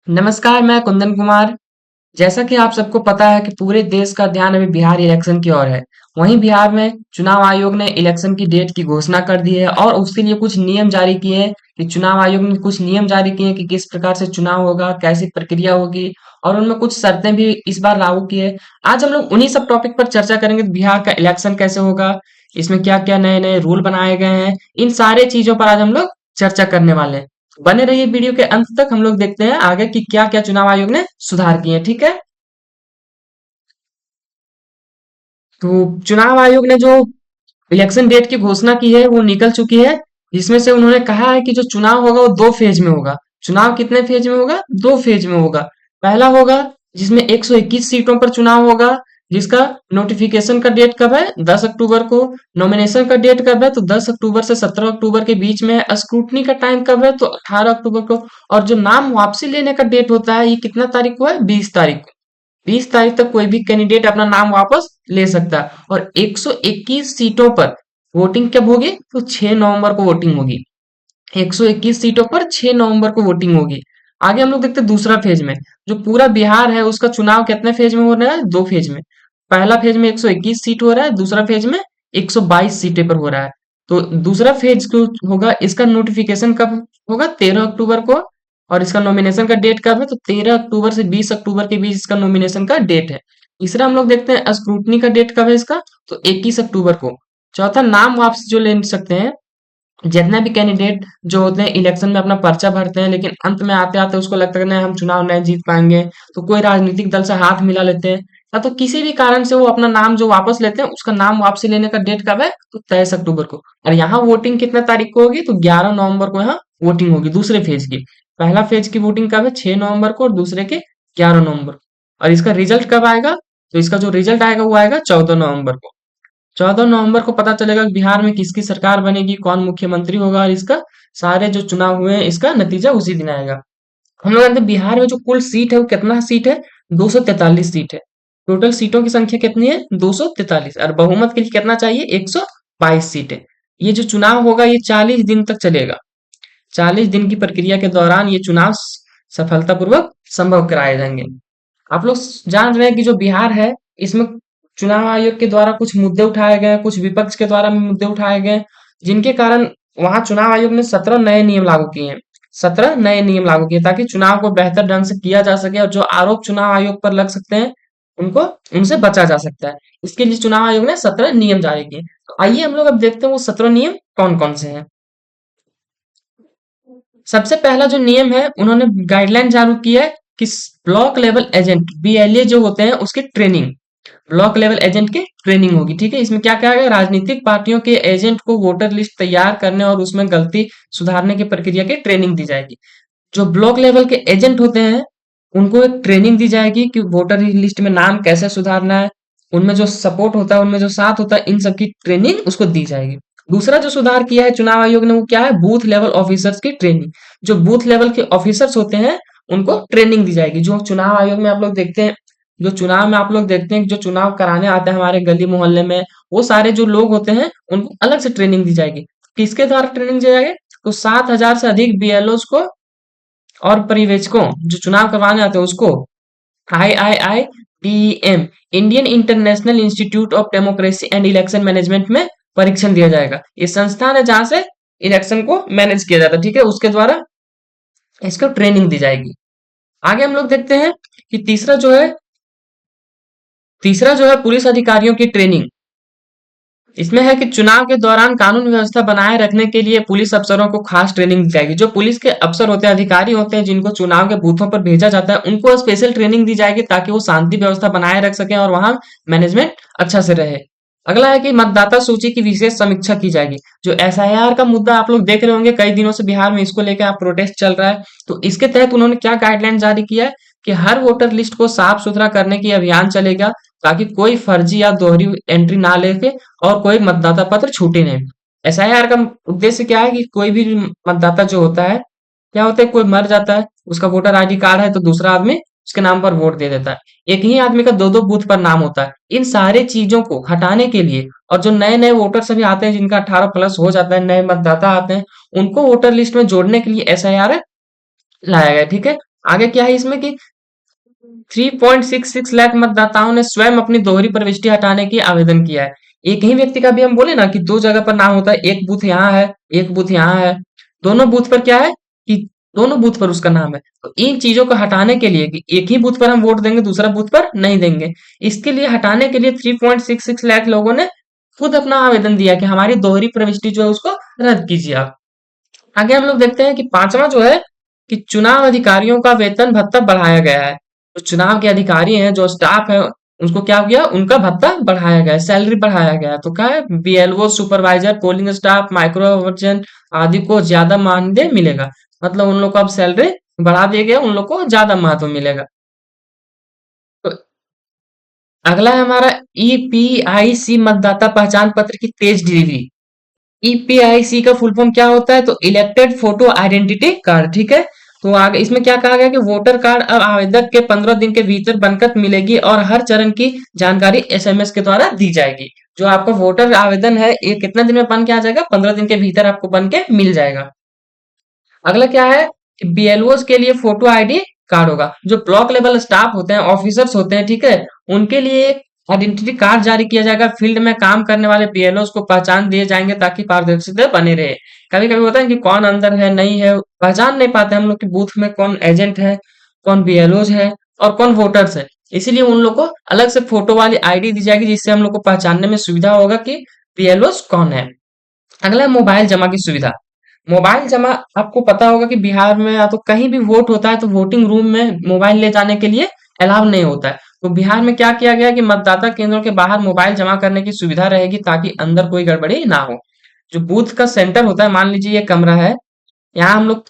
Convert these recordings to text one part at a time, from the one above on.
नमस्कार, मैं कुंदन कुमार। जैसा कि आप सबको पता है कि पूरे देश का ध्यान अभी बिहार इलेक्शन की ओर है। वहीं बिहार में चुनाव आयोग ने इलेक्शन की डेट की घोषणा कर दी है और उसके लिए कुछ नियम जारी किए हैं कि चुनाव आयोग ने कुछ नियम जारी किए हैं कि किस प्रकार से चुनाव होगा, कैसी प्रक्रिया होगी और उनमें कुछ शर्तें भी इस बार लागू की है। आज हम लोग उन्हीं सब टॉपिक पर चर्चा करेंगे। बिहार का इलेक्शन कैसे होगा, इसमें क्या-क्या नए-नए रूल बनाए गए हैं, इन सारे चीजों पर आज हम लोग चर्चा करने वाले हैं। बने रहिए वीडियो के अंत तक। हम लोग देखते हैं आगे कि क्या क्या चुनाव आयोग ने सुधार किए हैं। ठीक है, तो चुनाव आयोग ने जो इलेक्शन डेट की घोषणा की है वो निकल चुकी है, जिसमें से उन्होंने कहा है कि जो चुनाव होगा वो दो फेज में होगा। चुनाव कितने फेज में होगा? दो फेज में होगा। पहला होगा जिसमें 121 सीटों पर चुनाव होगा, जिसका नोटिफिकेशन का डेट कब है? 10 अक्टूबर को। नॉमिनेशन का डेट कब है? तो 10 अक्टूबर से 17 अक्टूबर के बीच में है। स्क्रूटनी का टाइम कब है? तो 18 अक्टूबर को। और जो नाम वापसी लेने का डेट होता है, ये कितना तारीख को है? 20 तारीख को। 20 तारीख तक कोई भी कैंडिडेट अपना नाम वापस ले सकता है। और 121 सीटों पर वोटिंग कब होगी? तो 6 नवंबर को वोटिंग होगी। 121 सीटों पर 6 नवंबर को वोटिंग होगी। आगे हम लोग देखते हैं दूसरा फेज में। जो पूरा बिहार है उसका चुनाव कितने फेज में हो रहा है? दो फेज में। पहला फेज में 121 सीट हो रहा है, दूसरा फेज में 122 सीटें पर हो रहा है। तो दूसरा फेज जो होगा इसका नोटिफिकेशन कब होगा? 13 अक्टूबर को। और इसका नॉमिनेशन का डेट कब है? तो 13 अक्टूबर से 20 अक्टूबर के बीच इसका नॉमिनेशन का डेट है। तीसरा हम लोग देखते हैं स्क्रूटनी का डेट कब है इसका? तो 21 अक्टूबर को। चौथा नाम वापस जो ले सकते हैं, जितने भी कैंडिडेट जो होते हैं इलेक्शन में अपना पर्चा भरते हैं, लेकिन अंत में आते आते उसको लगता है नहीं हम चुनाव नहीं जीत पाएंगे, तो कोई राजनीतिक दल से हाथ मिला लेते हैं, या तो किसी भी कारण से वो अपना नाम जो वापस लेते हैं उसका नाम वापसी लेने का डेट कब है? तो 23 अक्टूबर को। और यहाँ वोटिंग कितने तारीख को होगी? तो 11 नवंबर को यहाँ वोटिंग होगी दूसरे फेज की। पहला फेज की वोटिंग कब है? 6 नवंबर को, और दूसरे के 11 नवंबर को। और इसका रिजल्ट कब आएगा? तो इसका जो रिजल्ट आएगा वो आएगा 14 नवंबर को। 14 नवंबर को पता चलेगा कि बिहार में किसकी सरकार बनेगी, कौन मुख्यमंत्री होगा, और इसका सारे जो चुनाव हुए हैं इसका नतीजा उसी दिन आएगा। हम लोग जानते हैं बिहार में जो कुल सीट है वो कितना सीट है? 243 सीट है। टोटल सीटों की संख्या कितनी है? 243। और बहुमत के लिए कितना चाहिए? 122 सीटें। ये जो चुनाव होगा ये 40 दिन तक चलेगा। 40 दिन की प्रक्रिया के दौरान ये चुनाव सफलतापूर्वक संभव कराए जाएंगे। आप लोग जान रहे हैं कि जो बिहार है इसमें चुनाव आयोग के द्वारा कुछ मुद्दे उठाए गए हैं, कुछ विपक्ष के द्वारा भी मुद्दे उठाए गए हैं, जिनके कारण वहां चुनाव आयोग ने 17 नए नियम लागू किए हैं। 17 नए नियम लागू किए ताकि चुनाव को बेहतर ढंग से किया जा सके, और जो आरोप चुनाव आयोग पर लग सकते हैं उनको उनसे बचा जा सकता है। इसके लिए चुनाव आयोग ने 17 नियम जारी किए। तो आइए हम लोग अब देखते हैं वो 17 नियम कौन कौन से हैं। सबसे पहला जो नियम है, उन्होंने गाइडलाइन जारी की है कि ब्लॉक लेवल एजेंट बीएलए जो होते हैं उसकी ट्रेनिंग, ब्लॉक लेवल एजेंट की ट्रेनिंग होगी। ठीक है, इसमें क्या क्या है? राजनीतिक पार्टियों के एजेंट को वोटर लिस्ट तैयार करने और उसमें गलती सुधारने की प्रक्रिया की ट्रेनिंग दी जाएगी। जो ब्लॉक लेवल के एजेंट होते हैं उनको एक ट्रेनिंग दी जाएगी कि वोटर लिस्ट में नाम कैसे सुधारना है, उनमें जो सपोर्ट होता है, उनमें जो साथ होता है, इन सब की ट्रेनिंग उसको दी जाएगी। दूसरा जो सुधार किया है चुनाव आयोग ने वो क्या है? बूथ लेवल ऑफिसर्स की ट्रेनिंग। जो बूथ लेवल के ऑफिसर्स होते हैं उनको ट्रेनिंग दी जाएगी। जो चुनाव आयोग में आप लोग देखते हैं, जो चुनाव में आप लोग देखते हैं कि जो चुनाव कराने आते हैं हमारे गली मोहल्ले में, वो सारे जो लोग होते हैं उनको अलग से ट्रेनिंग दी जाएगी। किसके द्वारा ट्रेनिंग दी जाएगी? तो 7,000 से अधिक बीएलओ को और पर्यवेक्षकों जो चुनाव करवाने आते हैं उसको IIIDEM, Indian international institute of democracy and election management में परीक्षण दिया जाएगा। ये संस्थान है जहां से इलेक्शन को मैनेज किया जाता है। ठीक है, उसके द्वारा इसको ट्रेनिंग दी जाएगी। आगे हम लोग देखते हैं कि तीसरा जो है पुलिस अधिकारियों की ट्रेनिंग। इसमें है कि चुनाव के दौरान कानून व्यवस्था बनाए रखने के लिए पुलिस अफसरों को खास ट्रेनिंग दी जाएगी। जो पुलिस के अफसर होते हैं, अधिकारी होते हैं, जिनको चुनाव के बूथों पर भेजा जाता है, उनको स्पेशल ट्रेनिंग दी जाएगी ताकि वो शांति व्यवस्था बनाए रख सकें और वहां मैनेजमेंट अच्छा से रहे। अगला है कि मतदाता सूची की विशेष समीक्षा की जाएगी। जो एसआईआर का मुद्दा आप लोग देख रहे होंगे, कई दिनों से बिहार में इसको लेकर प्रोटेस्ट चल रहा है, तो इसके तहत उन्होंने क्या गाइडलाइन जारी किया है कि हर वोटर लिस्ट को साफ सुथरा करने की अभियान चलेगा ताकि कोई फर्जी या दोहरी एंट्री ना लेके और कोई मतदाता पत्र छूटे नहीं। एसआईआर का उद्देश्य क्या है कि कोई भी मतदाता जो होता है, क्या होता है, कोई मर जाता है, उसका वोटर आईडी कार्ड है तो दूसरा आदमी उसके नाम पर वोट दे देता है। एक ही आदमी का दो दो बूथ पर नाम होता है। इन सारे चीजों को हटाने के लिए, और जो नए नए वोटर्स अभी आते हैं जिनका 18 प्लस हो जाता है, नए मतदाता आते हैं, उनको वोटर लिस्ट में जोड़ने के लिए एसआईआर लाया गया। ठीक है, आगे क्या है इसमें कि 3.66 लाख मतदाताओं ने स्वयं अपनी दोहरी प्रविष्टि हटाने की आवेदन किया है। एक ही व्यक्ति का भी हम बोले ना कि दो जगह पर नाम होता है, एक बूथ यहाँ है, एक बूथ यहाँ है, दोनों बूथ पर क्या है कि दोनों बूथ पर उसका नाम है। तो इन चीजों को हटाने के लिए कि एक ही बूथ पर हम वोट देंगे, दूसरा बूथ पर नहीं देंगे, इसके लिए हटाने के लिए 3.66 लाख लोगों ने खुद अपना आवेदन दिया कि हमारी दोहरी प्रविष्टि जो है उसको रद्द कीजिए आप। आगे हम लोग देखते हैं कि पांचवा जो है कि चुनाव अधिकारियों का वेतन भत्ता बढ़ाया गया है। तो चुनाव के अधिकारी हैं, जो स्टाफ है, उनको क्या किया, उनका भत्ता बढ़ाया गया है, सैलरी बढ़ाया गया है। तो क्या है, BLO, supervisor, polling staff, micro version आदि को ज्यादा मानदेय मिलेगा। मतलब उन लोग को अब सैलरी बढ़ा दिया गया, उन लोग को ज्यादा महत्व मिलेगा। तो अगला है हमारा ईपीआईसी, मतदाता पहचान पत्र की तेज डिलीवरी। ईपीआईसी का फुल फॉर्म क्या होता है, तो इलेक्टेड फोटो आइडेंटिटी कार्ड, ठीक है। तो आगे इसमें क्या कहा गया कि वोटर कार्ड अब आवेदक के 15 दिन के भीतर बनकर मिलेगी और हर चरण की जानकारी एसएमएस के द्वारा दी जाएगी। जो आपका वोटर आवेदन है ये कितने दिन में बन के आ जाएगा, 15 दिन के भीतर आपको बन के मिल जाएगा। अगला क्या है, बीएलओस के लिए फोटो आईडी कार्ड होगा। जो ब्लॉक लेवल स्टाफ होते हैं, ऑफिसर्स होते हैं, ठीक है, उनके लिए एक आइडेंटिटी कार्ड जारी किया जाएगा। फील्ड में काम करने वाले बीएलओस को पहचान दिए जाएंगे ताकि पारदर्शिता बनी रहे। कभी कभी होता है कि कौन अंदर है नहीं है, पहचान नहीं पाते हम लोग कि बूथ में कौन एजेंट है, कौन बीएलओस है और कौन वोटर्स है। इसीलिए उन लोग को अलग से फोटो वाली आईडी दी जाएगी, जिससे हम लोग को पहचानने में सुविधा होगा कि बीएलओस कौन है। अगला है मोबाइल जमा की सुविधा। मोबाइल जमा, आपको पता होगा कि बिहार में या तो कहीं भी वोट होता है तो वोटिंग रूम में मोबाइल ले जाने के लिए अलाउ नहीं होता है। तो बिहार में क्या किया गया कि मतदाता केंद्रों के बाहर मोबाइल जमा करने की सुविधा रहेगी ताकि अंदर कोई गड़बड़ी ना हो। जो बूथ का सेंटर होता है, मान लीजिए ये कमरा है, यहाँ हम लोग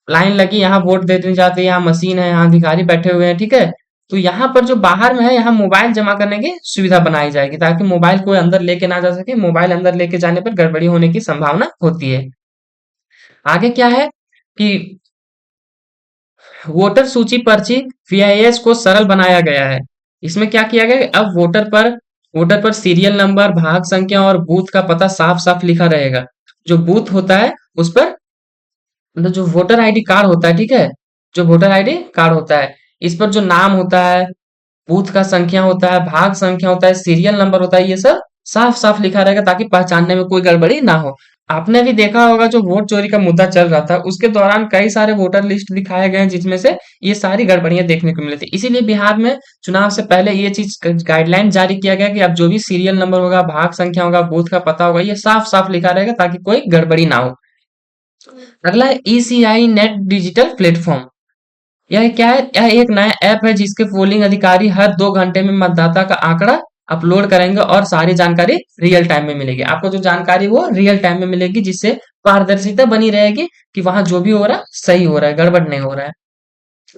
लाइन लगी, यहाँ वोट देने जाते हैं, यहाँ मशीन है, यहाँ अधिकारी बैठे हुए हैं, ठीक है। तो यहाँ पर जो बाहर में है, यहाँ मोबाइल जमा करने की सुविधा बनाई जाएगी ताकि मोबाइल कोई अंदर लेके ना जा सके। मोबाइल अंदर लेके जाने पर गड़बड़ी होने की संभावना होती है। आगे क्या है कि वोटर सूची पर्ची वीआईएस को सरल बनाया गया है। इसमें क्या किया गया है, अब वोटर पर सीरियल नंबर, भाग संख्या और बूथ का पता साफ साफ लिखा रहेगा। जो बूथ होता है उस पर, मतलब जो वोटर आईडी कार्ड होता है, ठीक है, जो वोटर आईडी कार्ड होता है इस पर जो नाम होता है, बूथ का संख्या होता है, भाग संख्या होता है, सीरियल नंबर होता है, ये सब साफ साफ लिखा रहेगा ताकि पहचानने में कोई गड़बड़ी ना हो। आपने भी देखा होगा जो वोट चोरी का मुद्दा चल रहा था उसके दौरान कई सारे वोटर लिस्ट दिखाए गए हैं जिसमें से ये सारी गड़बड़ियां देखने को मिली थी। इसीलिए बिहार में चुनाव से पहले ये चीज गाइडलाइन जारी किया गया कि अब जो भी सीरियल नंबर होगा, भाग संख्या होगा, बूथ का पता होगा, ये साफ साफ लिखा रहेगा ताकि कोई गड़बड़ी ना हो। अगला है ईसीआई नेट डिजिटल प्लेटफॉर्म। यह क्या है, यह एक नया ऐप है जिसके पोलिंग अधिकारी हर 2 घंटे में मतदाता का आंकड़ा अपलोड करेंगे और सारी जानकारी रियल टाइम में मिलेगी। आपको जो जानकारी वो रियल टाइम में मिलेगी, जिससे पारदर्शिता बनी रहेगी कि वहां जो भी हो रहा है सही हो रहा है, गड़बड़ नहीं हो रहा है।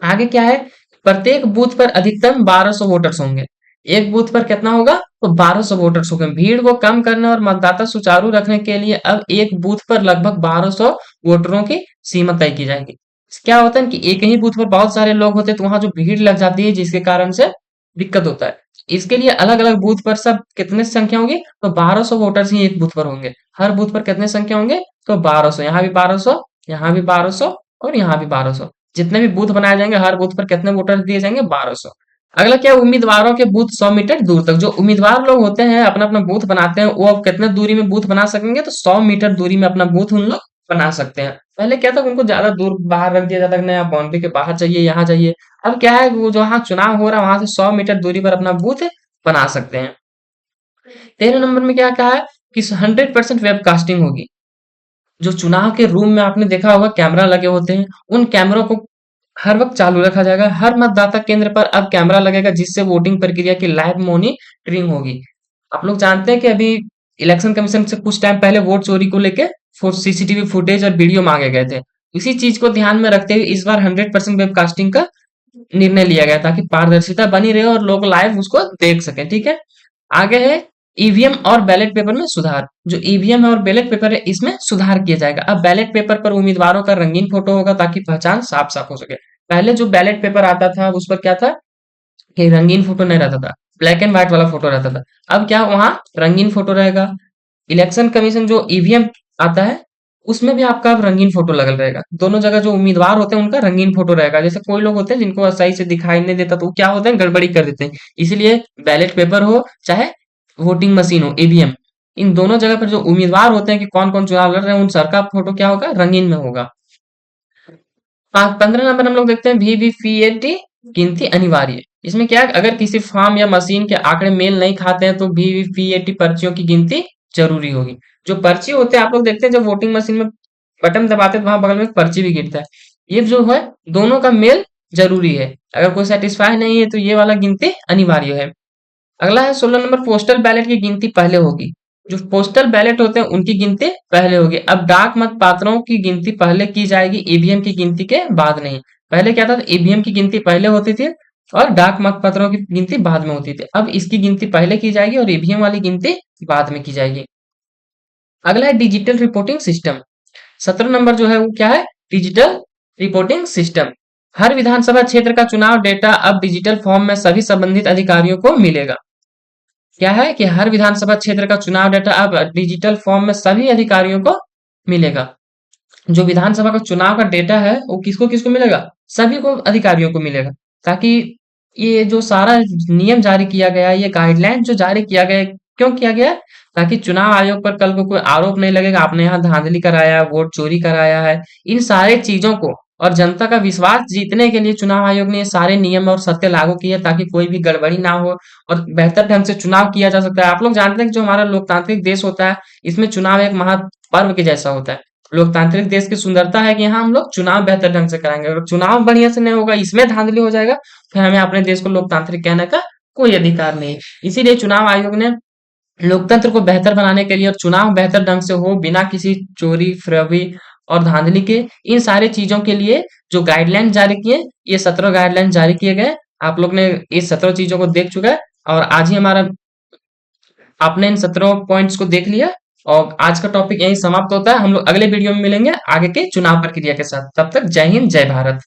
आगे क्या है, प्रत्येक बूथ पर अधिकतम 1200 वोटर्स होंगे। एक बूथ पर कितना होगा, तो 1200 वोटर्स होंगे। भीड़ को कम करने और मतदाता सुचारू रखने के लिए अब एक बूथ पर लगभग 1200 वोटरों की सीमा तय की जाएगी। क्या होता है कि एक ही बूथ पर बहुत सारे लोग होते हैं तो वहां जो भीड़ लग जाती है जिसके कारण से दिक्कत होता है। इसके लिए अलग अलग बूथ पर सब कितने संख्या होंगी, तो 1200 वोटर्स ही एक बूथ पर होंगे। हर बूथ पर कितने संख्या होंगे, तो 1200, यहाँ भी 1200, यहाँ भी 1200 और यहाँ भी 1200। जितने भी बूथ बनाए जाएंगे हर बूथ पर कितने वोटर दिए जाएंगे, 1200। अगला क्या, उम्मीदवारों के बूथ 100 मीटर दूर तक। जो उम्मीदवार लोग होते हैं अपना अपना बूथ बनाते हैं, वो अब कितने दूरी में बूथ बना सकेंगे, तो 100 मीटर दूरी में अपना बूथ उन लोग बना सकते हैं। पहले क्या था कि उनको ज्यादा दूर बाहर रख दिया जाता है, नया बाउंड्री के बाहर चाहिए, यहाँ चाहिए। अब क्या है, वो जहाँ चुनाव हो रहा है वहां से 100 मीटर दूरी पर अपना बूथ बना सकते हैं। 13 नंबर में क्या कहा है कि 100% वेबकास्टिंग होगी। जो चुनाव के रूम में आपने देखा होगा कैमरा लगे होते हैं, उन कैमरों को हर वक्त चालू रखा जाएगा। हर मतदाता केंद्र पर अब कैमरा लगेगा जिससे वोटिंग प्रक्रिया की लाइव मॉनिटरिंग होगी। आप लोग जानते हैं कि अभी इलेक्शन कमीशन से कुछ टाइम पहले वोट चोरी को लेके सीसीटीवी फुटेज और वीडियो मांगे गए थे। इसी चीज को ध्यान में रखते हुए इस बार 100% वेबकास्टिंग का निर्णय लिया गया ताकि पारदर्शिता बनी रहे और लोग लाइव उसको देख सके, ठीक है। आगे है ईवीएम और बैलेट पेपर में सुधार। जो ईवीएम है और बैलेट पेपर है इसमें सुधार किया जाएगा। अब बैलेट पेपर पर उम्मीदवारों का रंगीन फोटो होगा ताकि पहचान साफ साफ हो सके। पहले जो बैलेट पेपर आता था उस पर क्या था कि रंगीन फोटो नहीं रहता था, ब्लैक एंड व्हाइट वाला फोटो रहता था। अब क्या वहां रंगीन फोटो रहेगा। इलेक्शन कमीशन जो ईवीएम आता है उसमें भी आपका अब रंगीन फोटो लगल रहेगा। दोनों जगह जो उम्मीदवार होते हैं उनका रंगीन फोटो रहेगा। जैसे कोई लोग होते हैं जिनको सही से दिखाई नहीं देता तो वो क्या होते हैं, गड़बड़ी कर देते हैं। इसीलिए बैलेट पेपर हो चाहे वोटिंग मशीन हो, ईवीएम, इन दोनों जगह पर जो उम्मीदवार होते हैं कि कौन कौन चुनाव लड़ रहे हैं उन सबका फोटो क्या होगा, रंगीन में होगा। 15 नंबर हम लोग देखते हैं वीवीपीएटी गिनती अनिवार्य। इसमें क्या है, अगर किसी फॉर्म या मशीन के आंकड़े मेल नहीं खाते हैं तो वीवीपीएटी पर्चियों की गिनती जरूरी होगी। जो पर्ची होते हैं आप लोग देखते हैं जब वोटिंग मशीन में बटन दबाते हैं तो वहां बगल में एक पर्ची भी गिरता है। ये जो है दोनों का मेल जरूरी है। अगर कोई सेटिस्फाई नहीं है तो ये वाला गिनती अनिवार्य है। अगला है 16 नंबर, पोस्टल बैलेट की गिनती पहले होगी। जो पोस्टल बैलेट होते हैं उनकी गिनती पहले होगी। अब डाक मत पात्रों की गिनती पहले की जाएगी, ईवीएम की गिनती के बाद नहीं। पहले क्या था, ईवीएम की गिनती पहले होती थी और डाक मत पत्रों की गिनती बाद में होती थी। अब इसकी गिनती पहले की जाएगी और ईवीएम वाली गिनती बाद में की जाएगी। अगला है डिजिटल रिपोर्टिंग सिस्टम। 17 नंबर जो है वो क्या है, डिजिटल रिपोर्टिंग सिस्टम। हर विधानसभा क्षेत्र का चुनाव डेटा अब डिजिटल फॉर्म में सभी संबंधित अधिकारियों को मिलेगा। क्या है कि हर विधानसभा क्षेत्र का चुनाव डाटा अब डिजिटल फॉर्म में सभी अधिकारियों को मिलेगा। जो विधानसभा का चुनाव का डेटा है वो किसको किसको मिलेगा, सभी को अधिकारियों को मिलेगा। ताकि ये जो सारा नियम जारी किया गया है, ये गाइडलाइन जो जारी किया गया है, क्यों किया गया है, ताकि चुनाव आयोग पर कल को कोई आरोप नहीं लगेगा आपने यहाँ धांधली कराया, वोट चोरी कराया है। इन सारे चीजों को और जनता का विश्वास जीतने के लिए चुनाव आयोग ने ये सारे नियम और सत्य लागू किए ताकि कोई भी गड़बड़ी ना हो और बेहतर ढंग से चुनाव किया जा सकता है। आप लोग जानते हैं कि जो हमारा लोकतांत्रिक देश होता है इसमें चुनाव एक महापर्व के जैसा होता है। लोकतांत्रिक देश की सुंदरता है कि यहाँ हम लोग चुनाव बेहतर ढंग से कराएंगे। अगर चुनाव बढ़िया से नहीं होगा, इसमें धांधली हो जाएगा, फिर हमें अपने देश को लोकतांत्रिक कहने का कोई अधिकार नहीं। इसीलिए चुनाव आयोग ने लोकतंत्र को बेहतर बनाने के लिए और चुनाव बेहतर ढंग से हो बिना किसी चोरी फरेबी और धांधली के, इन सारी चीजों के लिए जो गाइडलाइन जारी किए, ये 17 गाइडलाइन जारी किए गए। आप लोग ने इस 17 चीजों को देख चुका है और आज ही हमारा आपने इन 17 पॉइंट्स को देख लिया और आज का टॉपिक यही समाप्त होता है। हम लोग अगले वीडियो में मिलेंगे आगे के चुनाव प्रक्रिया के साथ। तब तक जय हिंद, जय भारत।